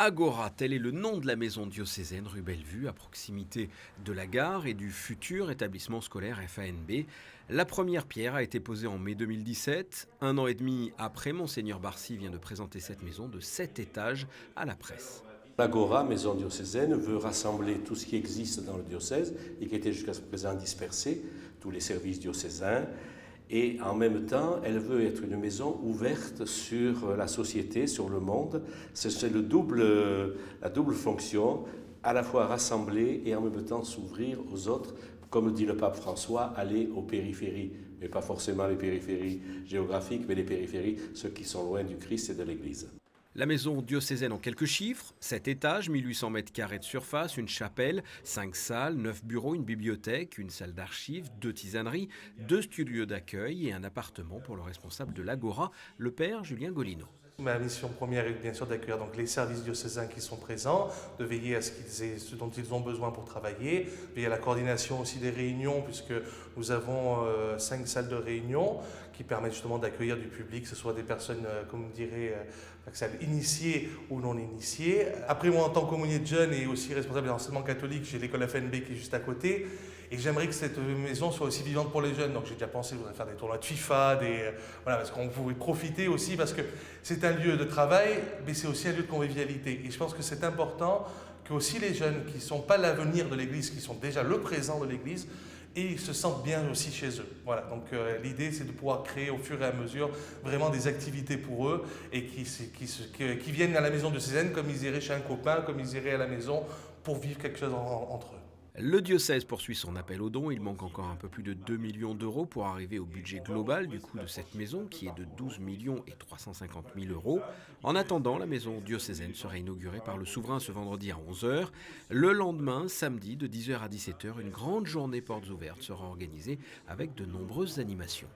Agora, tel est le nom de la maison diocésaine rue Bellevue, à proximité de la gare et du futur établissement scolaire FANB. La première pierre a été posée en mai 2017. Un an et demi après, Monseigneur Barcy vient de présenter cette maison de 7 étages à la presse. L'Agora, maison diocésaine, veut rassembler tout ce qui existe dans le diocèse et qui était jusqu'à présent dispersé, tous les services diocésains. Et en même temps, elle veut être une maison ouverte sur la société, sur le monde. C'est la double fonction, à la fois rassembler et en même temps s'ouvrir aux autres. Comme dit le pape François, aller aux périphéries, mais pas forcément les périphéries géographiques, mais les périphéries, ceux qui sont loin du Christ et de l'Église. La maison diocésaine en quelques chiffres, 7 étages, 1800 mètres carrés de surface, une chapelle, 5 salles, 9 bureaux, une bibliothèque, une salle d'archives, 2 tisaneries, 2 studios d'accueil et un appartement pour le responsable de l'Agora, le père Julien Golino. Ma mission première est bien sûr d'accueillir donc les services diocésains qui sont présents, de veiller à ce qu'ils aient ce dont ils ont besoin pour travailler, veiller à la coordination aussi des réunions puisque nous avons 5 salles de réunion qui permettent justement d'accueillir du public, que ce soit des personnes, comme on dirait, initiées ou non initiées. Après moi en tant qu'aumônier de jeunes et aussi responsable de l'enseignement catholique, j'ai l'école FNB qui est juste à côté et j'aimerais que cette maison soit aussi vivante pour les jeunes. Donc j'ai déjà pensé, je voudrais faire des tournois de FIFA, voilà, parce qu'on pouvait profiter aussi parce que c'est un lieu de travail, mais c'est aussi un lieu de convivialité. Et je pense que c'est important que aussi les jeunes qui ne sont pas l'avenir de l'Église, qui sont déjà le présent de l'Église, et ils se sentent bien aussi chez eux. Voilà, donc l'idée c'est de pouvoir créer au fur et à mesure vraiment des activités pour eux et qui viennent à la maison diocésaine comme ils iraient chez un copain, comme ils iraient à la maison pour vivre quelque chose entre eux. Le diocèse poursuit son appel aux dons. Il manque encore un peu plus de 2 millions d'euros pour arriver au budget global du coût de cette maison qui est de 12 millions et 350 000 euros. En attendant, la maison diocésaine sera inaugurée par le souverain ce vendredi à 11 h. Le lendemain, samedi, de 10 h à 17 h, une grande journée portes ouvertes sera organisée avec de nombreuses animations.